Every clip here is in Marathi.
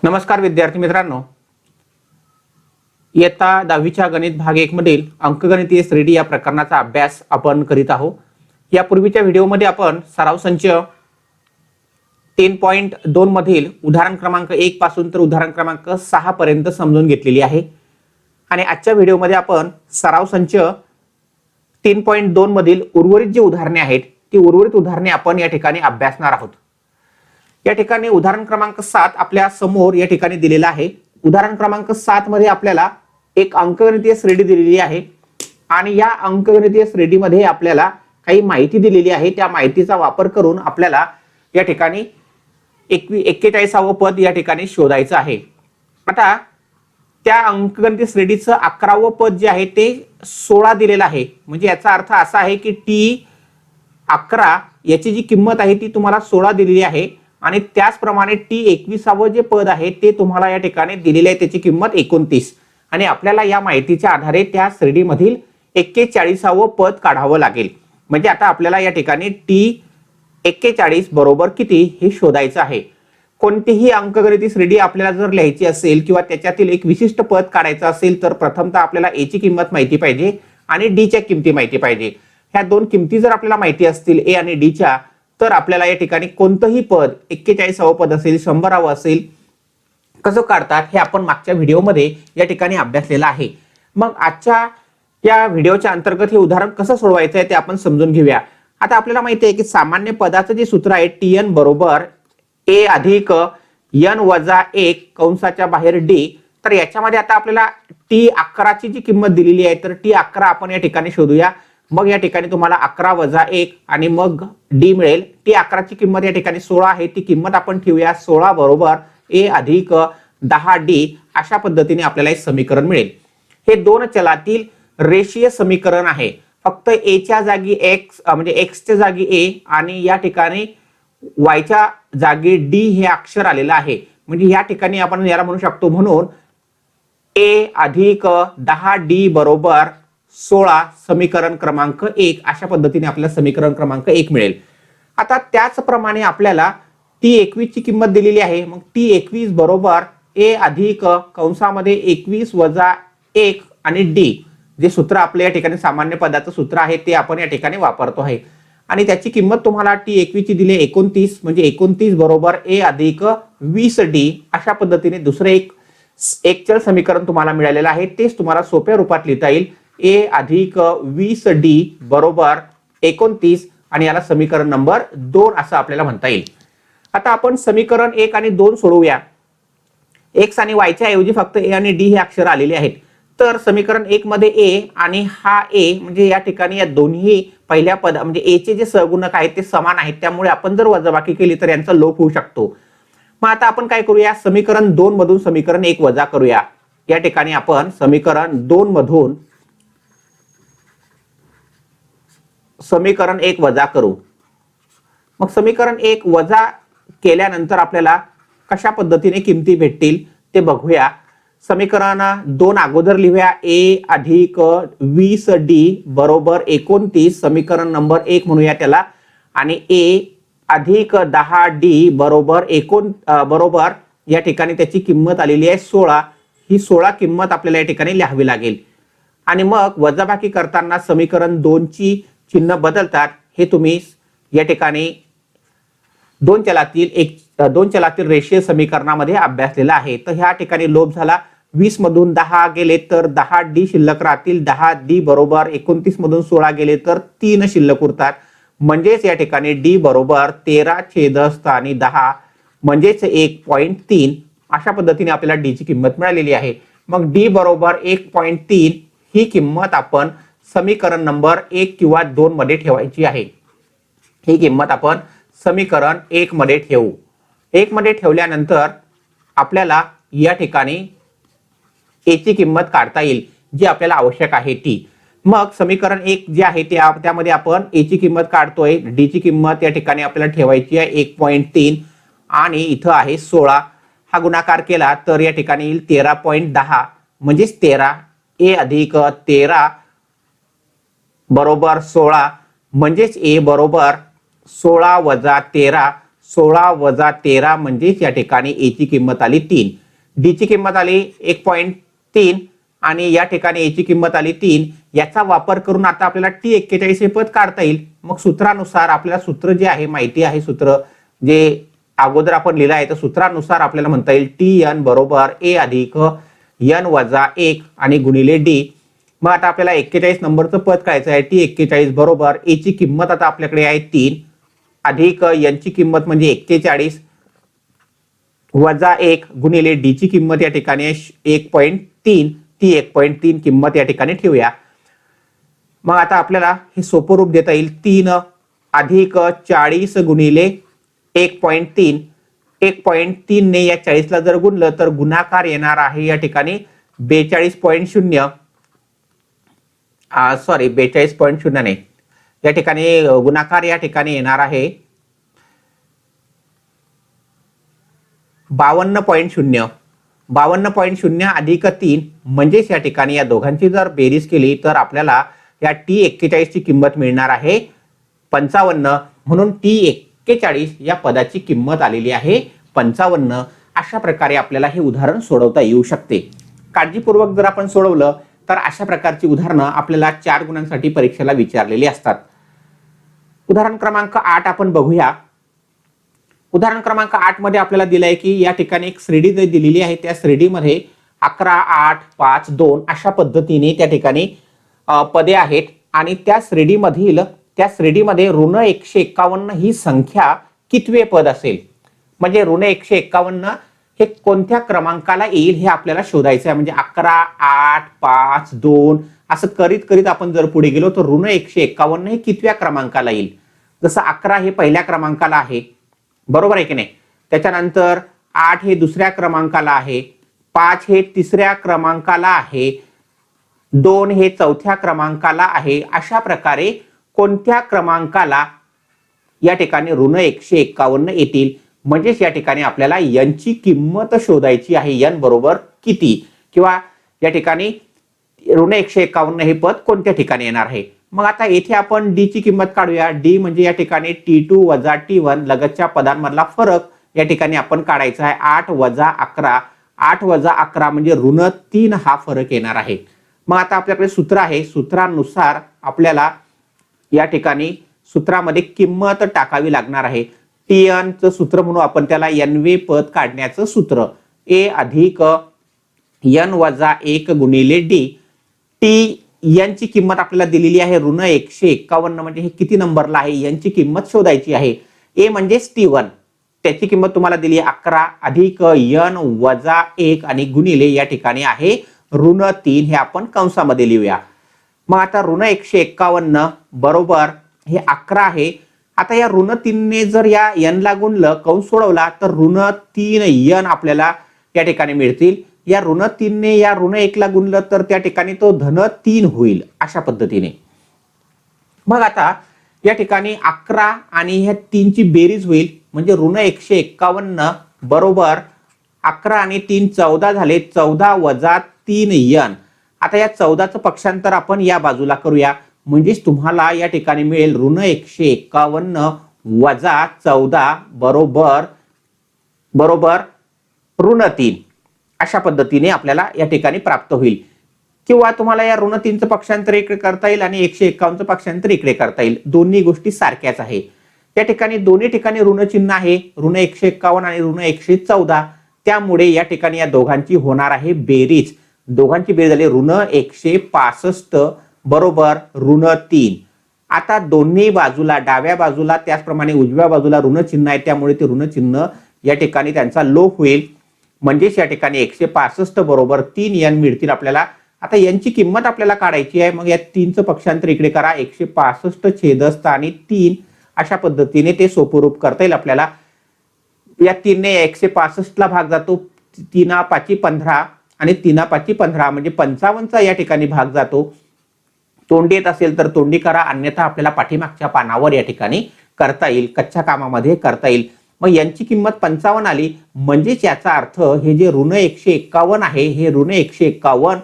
नमस्कार विद्यार्थी मित्रांनो, इयत्ता 10वीच्या गणित भाग 1 मधील अंकगणितीय श्रेणी या प्रकरणाचा अभ्यास आपण करीत आहोत। या पूर्वीच्या व्हिडिओमध्ये आपण सराव संच 3.2 मधील उदाहरण क्रमांक 1 पासून तर उदाहरण क्रमांक 6 पर्यंत समजून घेतलेली आहे आणि आजच्या व्हिडिओमध्ये आपण सराव संच 3.2 मधील उर्वरित जी उदाहरणे आहेत ती उर्वरित उदाहरणे आपण या ठिकाणी अभ्यासणार आहोत। या ठिकाणी उदाहरण क्रमांक 7 आपल्या समोर या ठिकाणी दिलेला आहे। उदाहरण क्रमांक 7 मध्ये आपल्याला एक अंकगणितीय श्रेणी दिलेली आहे आणि या अंकगणितीय श्रेणीमध्ये आपल्याला काही माहिती दिलेली आहे। त्या माहितीचा वापर करून आपल्याला या ठिकाणी 41वे पद या ठिकाणी शोधायचं आहे। आता त्या अंकगणितीय श्रेणीचं 11वे पद जे आहे ते 16 दिलेलं आहे। म्हणजे याचा अर्थ असा आहे की T11 याची जी किंमत आहे ती तुम्हाला 16 दिलेली आहे आणि त्याचप्रमाणे T21वे जे पद आहे ते तुम्हाला या ठिकाणी दिलेले आहे, त्याची किंमत 29 आणि आपल्याला या माहितीच्या आधारे त्या श्रेणीमधील 41वे पद काढावं लागेल। म्हणजे आता आपल्याला या ठिकाणी T41 बरोबर किती हे शोधायचं आहे। कोणतीही अंकगणितीय श्रेणी आपल्याला जर लिहायची असेल किंवा त्याच्यातील एक विशिष्ट पद काढायचं असेल तर प्रथमतः आपल्याला A ची किंमत माहिती पाहिजे आणि D च्या किमती माहिती पाहिजे। ह्या दोन किमती जर आपल्याला माहिती असतील A आणि D च्या, तर आपल्याला या ठिकाणी कोणतंही पद 41वे पद असेल 100वे असेल कसं काढतात हे आपण मागच्या व्हिडिओमध्ये या ठिकाणी अभ्यासलेलं आहे। मग आजच्या या व्हिडिओच्या अंतर्गत हे उदाहरण कसं सोडवायचं आहे ते आपण समजून घेऊया। आता आपल्याला माहिती आहे की सामान्य पदाचं जे सूत्र आहे Tn बरोबर A अधिक n वजा 1 कंसाच्या बाहेर D, तर याच्यामध्ये आता आपल्याला T11 ची जी किंमत दिलेली आहे तर T11 आपण या ठिकाणी शोधूया। मग या ठिकाणी तुम्हाला 11 वजा 1 आणि मग D मिळेल। T11 ची किंमत या ठिकाणी 16 आहे, ती किंमत आपण ठेवूया 16 बरोबर A अधिक 10D अशा पद्धतीने आपल्याला हे समीकरण मिळेल। हे दोन चलातील रेषीय समीकरण आहे। फक्त A च्या जागी x म्हणजे x च्या जागी A आणि या ठिकाणी y च्या जागी D हे अक्षर आलेलं आहे। म्हणजे या ठिकाणी आपण याला म्हणू शकतो म्हणून A अधिक 10D बरोबर 16 समीकरण क्रमांक 1 अशा पद्धतीने आपल्याला समीकरण क्रमांक 1 मिळेल। आता त्याचप्रमाणे आपल्याला T21 ची किंमत दिलेली आहे। मग T21 बरोबर A अधिक कंसामध्ये 21 वजा 1 आणि D, जे सूत्र आपल्या या ठिकाणी सामान्य पदाचं सूत्र आहे ते आपण या ठिकाणी वापरतो आहे आणि त्याची किंमत तुम्हाला T21 ची दिली 29, म्हणजे 29 बरोबर A अधिक 20D अशा पद्धतीने दुसरे एक चल समीकरण तुम्हाला मिळालेलं आहे। तेच तुम्हाला सोप्या रूपात लिहिता येईल A अधिक 20D बरोबर 29 आणि याला समीकरण नंबर 2 असं आपल्याला म्हणता येईल। आता आपण समीकरण 1 आणि 2 सोडवूया। x आणि y च्या ऐवजी फक्त A आणि D हे अक्षर आलेले आहेत। तर समीकरण 1 मध्ये A आणि हा A म्हणजे या ठिकाणी या दोन्ही पहिल्या पद म्हणजे A चे जे सहगुणक आहेत ते समान आहेत, त्यामुळे आपण जर वजाबाकी केली तर यांचा लोप होऊ शकतो। मग आता आपण काय करूया, समीकरण 2 मधून समीकरण 1 वजा करूया। या ठिकाणी आपण समीकरण 2 मधून समीकरण 1 वजा करू। मग समीकरण 1 वजा केल्यानंतर आपल्याला कशा पद्धतीने किमती भेटतील ते बघूया। समीकरण 2 अगोदर लिहूया A अधिक 20D बरोबर 29 समीकरण नंबर 1 म्हणूया त्याला, आणि A अधिक 10D बरोबर या ठिकाणी त्याची किंमत आलेली आहे 16। ही 16 किंमत आपल्याला या ठिकाणी लिहावी लागेल आणि मग वजाबाकी करताना समीकरण 2 ची चिन्ह बदलतात। हे तुम्ही या ठिकाणी दोन चलातील रेषीय समीकरणामध्ये अभ्यासलेला आहे। तर ह्या ठिकाणी लोप झाला, 20 मधून 10 गेले तर 10D शिल्लक राहतील, 10D बरोबर 29 मधून 16 गेले तर 3 शिल्लक उरतात, म्हणजेच या ठिकाणी D बरोबर 13 छेदस्थानी 10 म्हणजेच 1.3 अशा पद्धतीने आपल्याला D ची किंमत मिळालेली आहे। मग D बरोबर 1.3 ही किंमत आपण समीकरण नंबर 1 किंवा 2 मध्ये ठेवायची आहे। ही किंमत आपण समीकरण 1 मध्ये ठेवू। 1 मध्ये ठेवल्यानंतर आपल्याला या ठिकाणी A ची किंमत काढता येईल जी आपल्याला आवश्यक आहे ती। मग समीकरण 1 जे आहे त्यामध्ये आपण A ची किंमत काढतोय, D ची किंमत या ठिकाणी आपल्याला ठेवायची आहे 1.3 आणि इथं आहे 16। हा गुणाकार केला तर या ठिकाणी येईल 13.10 म्हणजेच 13। A अधिक 13 बरोबर 16 म्हणजेच A बरोबर 16 वजा 13 16 वजा 13 म्हणजेच या ठिकाणी ए ची किंमत आली 3, डी ची किंमत आली 1.3 आणि या ठिकाणी ए ची किंमत आली 3. याचा वापर करून आता आपल्याला T41 हे पद काढता येईल. मग सूत्रानुसार आपल्याला सूत्र जे आहे माहिती आहे, सूत्र जे अगोदर आपण लिहिलं आहे, तर सूत्रानुसार आपल्याला म्हणता येईल Tn बरोबर ए अधिक n वजा 1 आणि गुणिले डी. मग आता आपल्याला 41 नंबरचं पद काढायचं आहे. T41 बरोबर ए ची किंमत आता आपल्याकडे आहे 3 अधिक n ची किंमत म्हणजे 41 वजा 1 गुणिले डी ची किंमत या ठिकाणी 1.3. ती 1.3 किंमत या ठिकाणी ठेवूया. मग आता आपल्याला हे सोपं रूप देता येईल. 3 अधिक 40 गुणिले 1.3. 1.3 ने या 40 ला जर गुणलं तर गुणाकार येणार आहे या ठिकाणी 42.0. सॉरी 42.0 नाही, या ठिकाणी गुणाकार या ठिकाणी येणार आहे 52.0. 52.0 अधिक 3 म्हणजेच या ठिकाणी या दोघांची जर बेरीज केली तर आपल्याला या T41 ची किंमत मिळणार आहे 55. म्हणून T41 या पदाची किंमत आलेली आहे 55. अशा प्रकारे आपल्याला हे उदाहरण सोडवता येऊ शकते. काळजीपूर्वक जर आपण सोडवलं तर अशा प्रकारची उदाहरणं आपल्याला 4 गुणांसाठी परीक्षेला विचारलेली असतात. उदाहरण क्रमांक 8 आपण बघूया. उदाहरण क्रमांक 8 मध्ये आपल्याला दिलंय की या ठिकाणी एक श्रेणी दिलेली आहे. त्या श्रेणीमध्ये 11, 8, 5, 2 अशा पद्धतीने त्या ठिकाणी पदे आहेत आणि त्या श्रेणीमध्ये ऋण 151 ही संख्या कितवे पद असेल, म्हणजे ऋण 151 हे कोणत्या क्रमांकाला येईल हे आपल्याला शोधायचं आहे. म्हणजे 11, 8, 5, 2 असं करीत करीत आपण जर पुढे गेलो तर ऋण 151 हे कितव्या क्रमांकाला येईल. जसं 11 हे पहिल्या क्रमांकाला आहे, बरोबर आहे की नाही. त्याच्यानंतर 8 हे दुसऱ्या क्रमांकाला आहे, 5 हे तिसऱ्या क्रमांकाला आहे, 2 हे चौथ्या क्रमांकाला आहे. अशा प्रकारे कोणत्या क्रमांकाला या ठिकाणी ऋण 151 येतील. म्हणजेच या ठिकाणी आपल्याला n ची किंमत शोधायची आहे. n बरोबर किती, किंवा या ठिकाणी ऋण 151 हे पद कोणत्या ठिकाणी येणार आहे. मग आता येथे आपण डी ची किंमत काढूया. डी म्हणजे या ठिकाणी T2 वजा T1 लगतच्या पदांमधला फरक या ठिकाणी आपण काढायचा आहे. 8 वजा 11, 8 वजा 11 म्हणजे ऋण 3 हा फरक येणार आहे. मग आता आपल्याकडे सूत्र आहे. सूत्रानुसार आपल्याला या ठिकाणी सूत्रामध्ये किंमत टाकावी लागणार आहे. Tn चं सूत्र म्हणून आपण त्याला nवे पद काढण्याचं सूत्र a अधिक n वजा 1 गुणिले डी. n ची किंमत आपल्याला दिलेली आहे ऋण 151, म्हणजे हे किती नंबरला आहे, n ची किंमत शोधायची आहे. a म्हणजेच T1, त्याची किंमत तुम्हाला दिली आहे 11 अधिक n वजा 1 आणि गुणिले या ठिकाणी आहे ऋण 3. हे आपण कंसामध्ये लिहूया. मग आता ऋण 151 बरोबर हे 11 आहे. आता या ऋण 3 ने जर या n ला गुणलं, कंस सोडवला तर ऋण 3n आपल्याला या ठिकाणी मिळतील. या ऋण 3 ने या ऋण 1 ला गुणलं तर त्या ठिकाणी तो धन 3 होईल. अशा पद्धतीने मग आता या ठिकाणी 11 आणि ह्या 3 ची बेरीज होईल, म्हणजे ऋण 151 बरोबर 11 आणि 3 14 झाले. 14 वजा 3n. आता या 14चं पक्षांतर आपण या बाजूला करूया, म्हणजेच तुम्हाला या ठिकाणी मिळेल ऋण 151 वजा 14 बरोबर ऋण 3. अशा पद्धतीने आपल्याला या ठिकाणी प्राप्त होईल. किंवा तुम्हाला या ऋण 3चं पक्षांतर इकडे करता येईल आणि 151चं पक्षांतर इकडे करता येईल. दोन्ही गोष्टी सारख्याच आहे. या ठिकाणी दोन्ही ठिकाणी ऋण चिन्ह आहे, ऋण 151 आणि ऋण 114. त्यामुळे या ठिकाणी या दोघांची होणार आहे बेरीज. दोघांची बेरीज झाली ऋण 165 बरोबर ऋण 3. आता दोन्ही बाजूला, डाव्या बाजूला त्याचप्रमाणे उजव्या बाजूला ऋण चिन्ह आहे, त्यामुळे ते ऋण चिन्ह या ठिकाणी त्यांचा लोप होईल. म्हणजेच या ठिकाणी 165 बरोबर 3n मिळतील आपल्याला. आता यांची किंमत आपल्याला काढायची आहे. मग या 3चं पक्षांतर इकडे करा, 165 छेदस्थानी 3. अशा पद्धतीने ते सोपं रूप करता येईल आपल्याला. या 3 ने 165 ला भाग जातो, 3 5 15 आणि 3 5 15 म्हणजे 55चा या ठिकाणी भाग जातो. तोंडी येत असेल तर तोंडी करा, अन्यथा आपल्याला पाठीमागच्या पानावर या ठिकाणी करता येईल, कच्च्या कामामध्ये करता येईल. मग यांची किंमत 55 आली, म्हणजेच याचा अर्थ हे जे ऋण 151 आहे, हे ऋण 151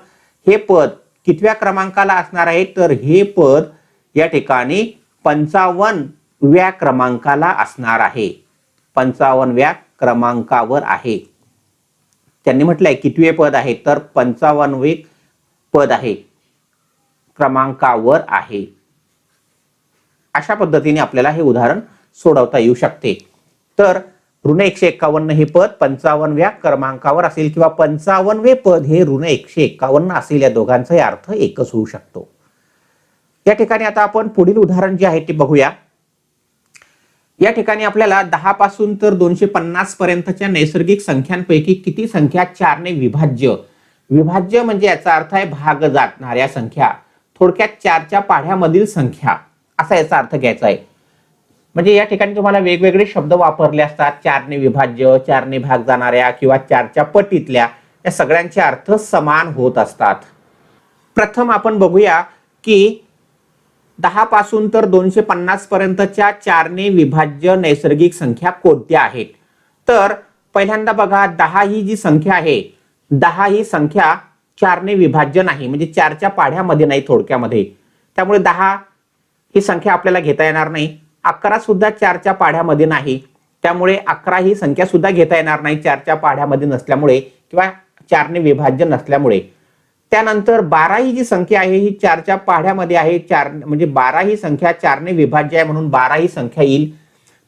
हे पद कितव्या क्रमांकाला असणार आहे, तर हे पद या ठिकाणी 55व्या क्रमांकाला असणार आहे. 55व्या क्रमांकावर आहे. त्यांनी म्हटलंय कितवे पद आहे, तर 55वे पद आहे, क्रमांकावर आहे. अशा पद्धतीने आपल्याला हे उदाहरण सोडवता येऊ शकते. तर ऋण 151 हे पद 55व्या क्रमांकावर असेल किंवा 55वे पद हे ऋण 151 असेल. या दोघांचाही अर्थ एकच होऊ शकतो. या ठिकाणी आता आपण पुढील उदाहरण जे आहे ते बघूया. या ठिकाणी आपल्याला 10 पासून तर 250 पर्यंतच्या नैसर्गिक संख्यांपैकी किती संख्या 4 ने विभाज्य, विभाज्य म्हणजे याचा अर्थ आहे भाग जाणाऱ्या संख्या, थोडक्यात 4च्या पाढ्यामधील संख्या असा याचा अर्थ घ्यायचा आहे. म्हणजे या ठिकाणी तुम्हाला वेगवेगळे शब्द वापरले असतात. 4 ने विभाज्य, 4 ने भाग जाणाऱ्या किंवा 4च्या पटीतल्या, या सगळ्यांचे अर्थ समान होत असतात. प्रथम आपण बघूया की 10 पासून तर 250 पर्यंतच्या 4 ने विभाज्य नैसर्गिक संख्या कोणत्या आहेत. तर पहिल्यांदा बघा, 10 ही जी संख्या आहे, 10 ही संख्या 4 ने विभाज्य नाही, म्हणजे 4च्या पाढ्यामध्ये नाही थोडक्यामध्ये. त्यामुळे 10 ही संख्या आपल्याला घेता येणार नाही. 11 सुद्धा 4च्या पाढ्यामध्ये नाही, त्यामुळे 11 ही संख्या सुद्धा घेता येणार नाही 4च्या पाढ्यामध्ये नसल्यामुळे किंवा 4 ने विभाज्य नसल्यामुळे. त्यानंतर 12 ही जी संख्या आहे ही 4च्या पाढ्यामध्ये आहे, 4 म्हणजे 12 ही संख्या 4 ने विभाज्य आहे म्हणून 12 ही संख्या येईल.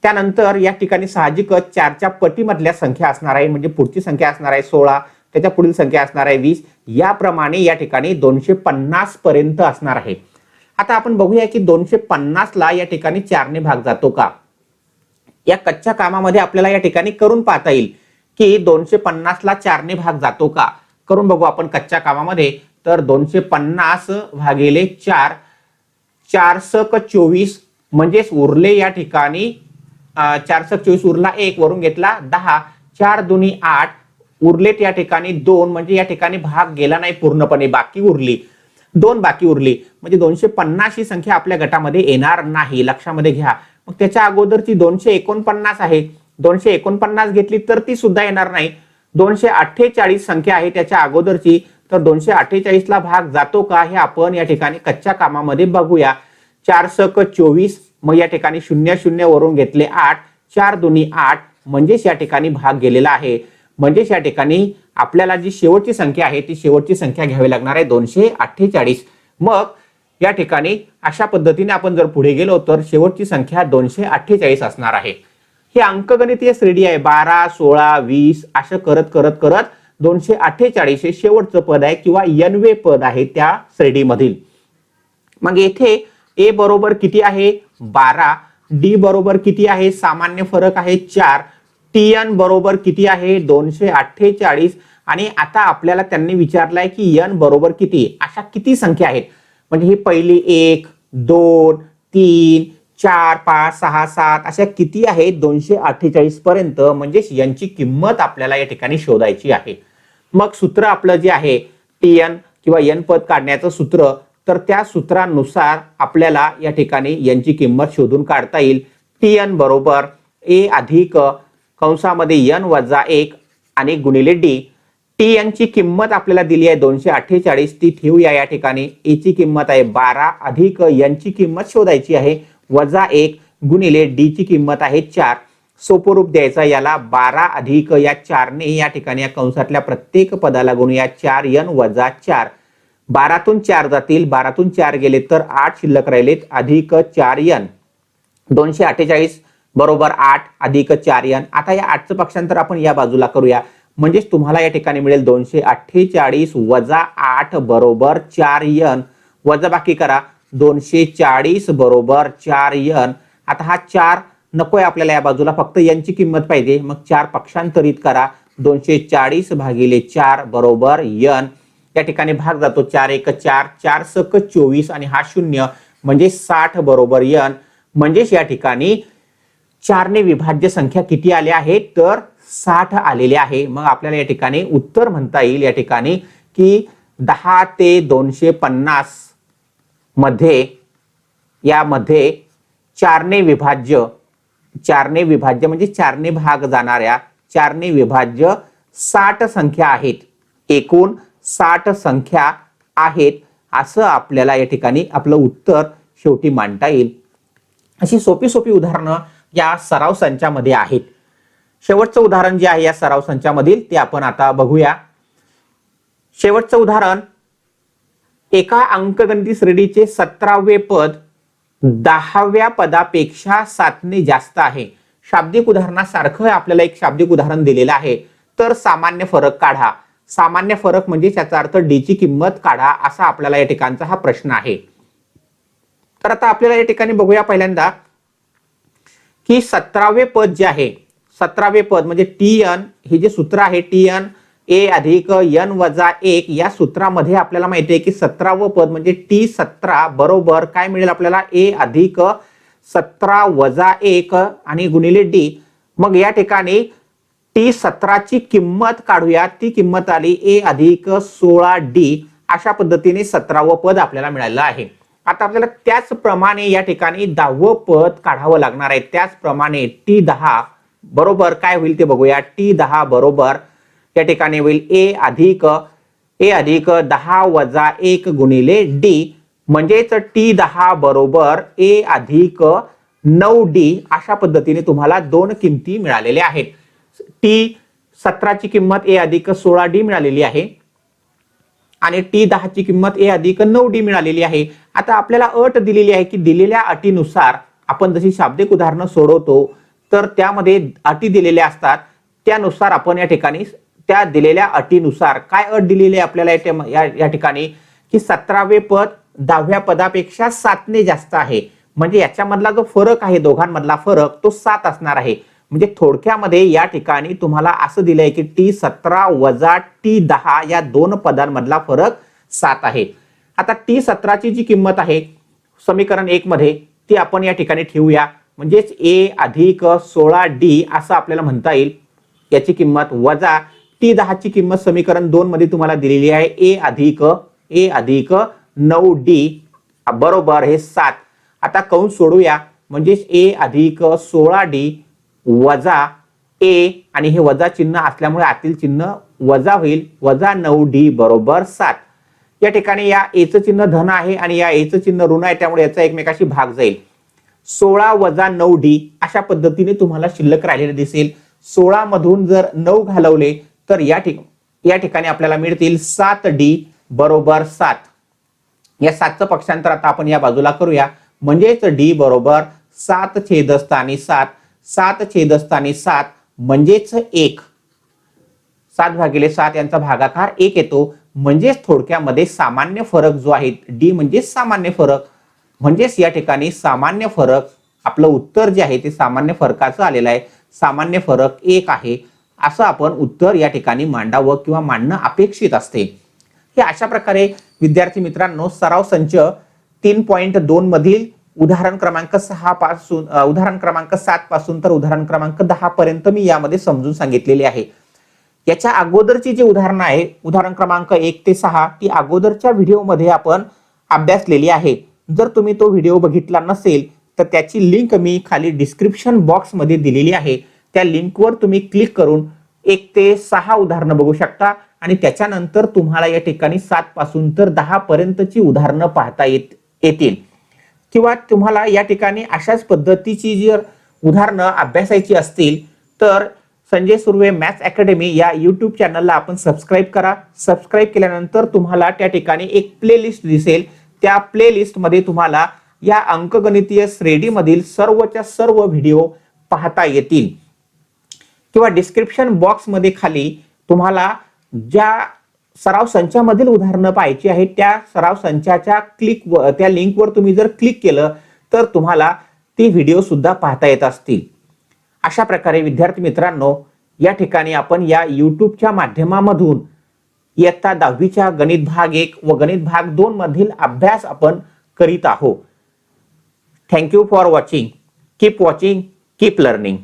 त्यानंतर या ठिकाणी साहजिकच 4च्या पटीमधल्या संख्या असणार आहे, म्हणजे पुढची संख्या असणार आहे 16, त्याच्या पुढील संख्या असणार आहे 20. याप्रमाणे या ठिकाणी 250 पर्यंत असणार आहे. आता आपण बघूया की 250 ला या ठिकाणी 4 ने भाग जातो का. या कच्च्या कामामध्ये आपल्याला या ठिकाणी करून पाहता येईल की 250 ला 4 ने भाग जातो का. करून बघू आपण कच्च्या कामामध्ये. तर 250 भागिले 4, 4 सक 24, म्हणजेच उरले या ठिकाणी 4 सक 24 उरला 1, वरून घेतला 10, 4 दुनी 8, उरलेत या ठिकाणी 2, म्हणजे या ठिकाणी भाग गेला नाही पूर्णपणे, बाकी उरली 2, बाकी उरली, म्हणजे 250 ही संख्या आपल्या गटामध्ये येणार नाही, लक्षामध्ये घ्या. मग त्याच्या अगोदरची 249 आहे, 249 घेतली तर ती सुद्धा येणार नाही. 248 संख्या आहे त्याच्या अगोदरची, तर 248 ला भाग जातो का हे आपण या ठिकाणी कच्च्या कामामध्ये बघूया. 4 सक 24, मग या ठिकाणी 0 0 वरून घेतले 8, 4 दुनी 8, म्हणजेच या ठिकाणी भाग गेलेला आहे. म्हणजेच या ठिकाणी आपल्याला जी शेवटची संख्या आहे ती शेवटची संख्या घ्यावी लागणार आहे 248. मग या ठिकाणी अशा पद्धतीने आपण जर पुढे गेलो तर शेवटची संख्या 248 असणार आहे. हे अंकगणितीय श्रेणी आहे, 12, 16, 20 असं करत करत करत 248 हे शेवटचं पद आहे किंवा n वे पद आहे त्या श्रेणीमधील. मग येथे a बरोबर किती आहे 12, d बरोबर किती आहे, सामान्य फरक आहे 4, tn बरोबर किती आहे 248. आणि आता आपल्याला त्यांनी विचारलाय की n बरोबर किती, अशा किती संख्या आहेत. म्हणजे ही पहिली 1, 2, 3, 4, 5, 6, 7 अशा किती आहेत 248 पर्यंत, म्हणजे यांची किंमत आपल्याला या ठिकाणी शोधायची आहे. मग सूत्र आपलं जे आहे tn किंवा n पद काढण्याचं सूत्र, तर त्या सूत्रानुसार आपल्याला या ठिकाणी यांची किंमत शोधून काढता येईल. tn बरोबर a अधिक कंसामध्ये n वजा 1 आणि गुणिले d. tn ची किंमत आपल्याला दिली आहे 248, ती ठेवूया या ठिकाणी. a ची किंमत आहे 12 अधिक n ची किंमत शोधायची आहे वजा 1 गुणिले d ची किंमत आहे 4. सोपं रूप द्यायचा याला, 12 अधिक या 4 ने या ठिकाणी या कंसातल्या प्रत्येक पदाला गुणूया 4n वजा 4. 12तून 4 जातील, 12तून 4 गेले तर 8 शिल्लक राहिलेत, अधिक 4n. 248 बरोबर 8 अधिक 4n. आता या 8चं पक्षांतर आपण या बाजूला करूया, म्हणजेच तुम्हाला या ठिकाणी मिळेल 248 वजा 8 बरोबर 4n. वजा बाकी करा, 240 बरोबर 4n. आता हा 4 नकोय आपल्याला या बाजूला, फक्त n ची किंमत पाहिजे. मग 4 पक्षांतरित करा, 240 भागिले 4 बरोबर n. या ठिकाणी भाग जातो 4 1 4, 4 सक 24 आणि हा 0 म्हणजे 60 बरोबर n. म्हणजेच या ठिकाणी 4 ने विभाज्य संख्या किती आल्या आहेत, तर 60 आलेले आहे. मग आपल्याला या ठिकाणी उत्तर म्हणता येईल या ठिकाणी की 10 ते 250 मध्ये यामध्ये 4 ने विभाज्य म्हणजे 4 ने भाग जाणाऱ्या 4 ने विभाज्य 60 संख्या आहेत, एकूण 60 संख्या आहेत, असं आपल्याला या ठिकाणी आपलं उत्तर शेवटी मांडता येईल. अशी सोपी सोपी उदाहरणं या सराव संचामध्ये आहेत. शेवटचं उदाहरण जे आहे या सराव संचामधील ते आपण आता बघूया. शेवटचं उदाहरण, एका अंकगणिती श्रेणीचे 17वे पद 10व्या पदापेक्षा 7ने जास्त आहे. शाब्दिक उदाहरणासारखं आपल्याला एक शाब्दिक उदाहरण दिलेलं आहे. तर सामान्य फरक काढा. सामान्य फरक म्हणजे त्याचा अर्थ डी ची किंमत काढा, असा आपल्याला या ठिकाणचा हा प्रश्न आहे. तर आता आपल्याला या ठिकाणी बघूया पहिल्यांदा की 17वे पद जे आहे, 17वे पद म्हणजे TN, हे जे सूत्र आहे TN A अधिक N वजा 1, या सूत्रामध्ये आपल्याला माहिती आहे की 17वं पद म्हणजे T17 बरोबर काय मिळेल आपल्याला, A अधिक 17 वजा 1 आणि गुणिले D. मग या ठिकाणी T17 ची किंमत काढूया. ती किंमत आली A अधिक 16D. अशा पद्धतीने 17वं पद आपल्याला मिळालं आहे. आता आपल्याला त्याचप्रमाणे या ठिकाणी 10वं पद काढावं लागणार आहे. त्याचप्रमाणे T10 बरोबर काय होईल ते बघूया. T10 बरोबर या ठिकाणी होईल A अधिक 10 वजा 1 गुणिले D. म्हणजेच T10 बरोबर A अधिक 9D. अशा पद्धतीने तुम्हाला दोन किमती मिळालेल्या आहेत. T17 ची किंमत A अधिक 16D मिळालेली आहे आणि T10 ची किंमत A अधिक 9D मिळालेली आहे. आता आपल्याला अट दिलेली आहे की दिलेल्या अटीनुसार आपण जशी शाब्दिक उदाहरणं सोडवतो तर त्यामध्ये अटी दिलेल्या असतात. त्यानुसार आपण या ठिकाणी त्या दिलेल्या अटीनुसार काय अट दिलेली आहे आपल्याला या ठिकाणी की 17वे पद 10व्या पदापेक्षा 7ने जास्त आहे. म्हणजे याच्यामधला जो फरक आहे, दोघांमधला फरक तो 7 असणार आहे. म्हणजे थोडक्यामध्ये या ठिकाणी तुम्हाला असं दिलंय की T17 वजा T10 या दोन पदांमधला फरक 7 आहे. आता T17 ची जी किंमत आहे समीकरण 1 मध्ये ती आपण या ठिकाणी ठेवूया. म्हणजेच A अधिक 16D असं आपल्याला म्हणता येईल. याची किंमत वजा T10 ची किंमत समीकरण 2 मध्ये तुम्हाला दिलेली आहे A अधिक 9D बरोबर हे 7. आता कंस सोडूया. म्हणजेच A अधिक 16D वजा A आणि हे वजा चिन्ह असल्यामुळे आतील चिन्ह वजा होईल. वजा 9D बरोबर 7. या ठिकाणी या A चं चिन्ह धन आहे आणि या A चं चिन्ह ऋण आहे, त्यामुळे याचा एकमेकाशी भाग जाईल. 16 वजा 9D अशा पद्धतीने तुम्हाला शिल्लक राहिलेले दिसेल. 16 मधून जर 9 घालवले तर या ठिकाणी आपल्याला मिळतील 7D बरोबर 7. या 7चं पक्षांतर आता आपण या बाजूला करूया. म्हणजेच D बरोबर 7 छेदस्थानी 7. 7 छेदस्थानी 7 म्हणजेच 1. 7 भागिले 7 यांचा भागाकार 1 येतो. म्हणजेच थोडक्यामध्ये सामान्य फरक जो आहे D म्हणजे सामान्य फरक. म्हणजेच या ठिकाणी सामान्य फरक आपलं उत्तर जे आहे ते सामान्य फरकाचं आलेलं आहे. सामान्य फरक 1 आहे असं आपण उत्तर या ठिकाणी मांडावं किंवा मांडणं अपेक्षित असते. हे अशा प्रकारे विद्यार्थी मित्रांनो सराव संच 3.2 मधील उदाहरण क्रमांक 6 पासून उदाहरण क्रमांक 7 पासून तर उदाहरण क्रमांक 10 पर्यंत मी यामध्ये समजून सांगितलेले आहे. याच्या अगोदरची जी उदाहरणं आहे उदाहरण क्रमांक 1 ते 6 ती अगोदरच्या व्हिडिओमध्ये आपण अभ्यासलेली आहे. जर तुम्ही तो व्हिडिओ बघितला नसेल तर त्याची लिंक मी खाली डिस्क्रिप्शन बॉक्स मध्ये दिलेली आहे. त्या लिंकवर तुम्ही क्लिक करून 1 ते 6 उदाहरणं बघू शकता आणि त्याच्यानंतर तुम्हाला या ठिकाणी 7 पासून तर 10 पर्यंतची उदाहरणं पाहता येतील. किंवा तुम्हाला या ठिकाणी अशाच पद्धतीची जर उदाहरणं अभ्यासायची असतील तर संजय सुर्वे मॅथ्स अकॅडमी या YouTube चॅनलला आपण सबस्क्राईब करा. सबस्क्राईब केल्यानंतर तुम्हाला त्या ठिकाणी एक प्लेलिस्ट दिसेल. त्या प्लेलिस्ट मध्ये तुम्हाला या अंकगणितीय श्रेणीमधील सर्वच्या सर्व व्हिडिओ पाहता येतील. किंवा डिस्क्रिप्शन बॉक्स मध्ये खाली तुम्हाला ज्या सराव संचामधील उदाहरणं पाहायची आहेत त्या सराव संचाच्या त्या लिंकवर तुम्ही जर क्लिक केलं तर तुम्हाला ती व्हिडिओ सुद्धा पाहता येत असतील. अशा प्रकारे विद्यार्थी मित्रांनो या ठिकाणी आपण या युट्यूबच्या माध्यमामधून इयत्ता 10वीच्या गणित भाग 1 व गणित भाग 2 मधील अभ्यास आपण करीत आहोत. Thank you for watching. Keep watching, keep learning.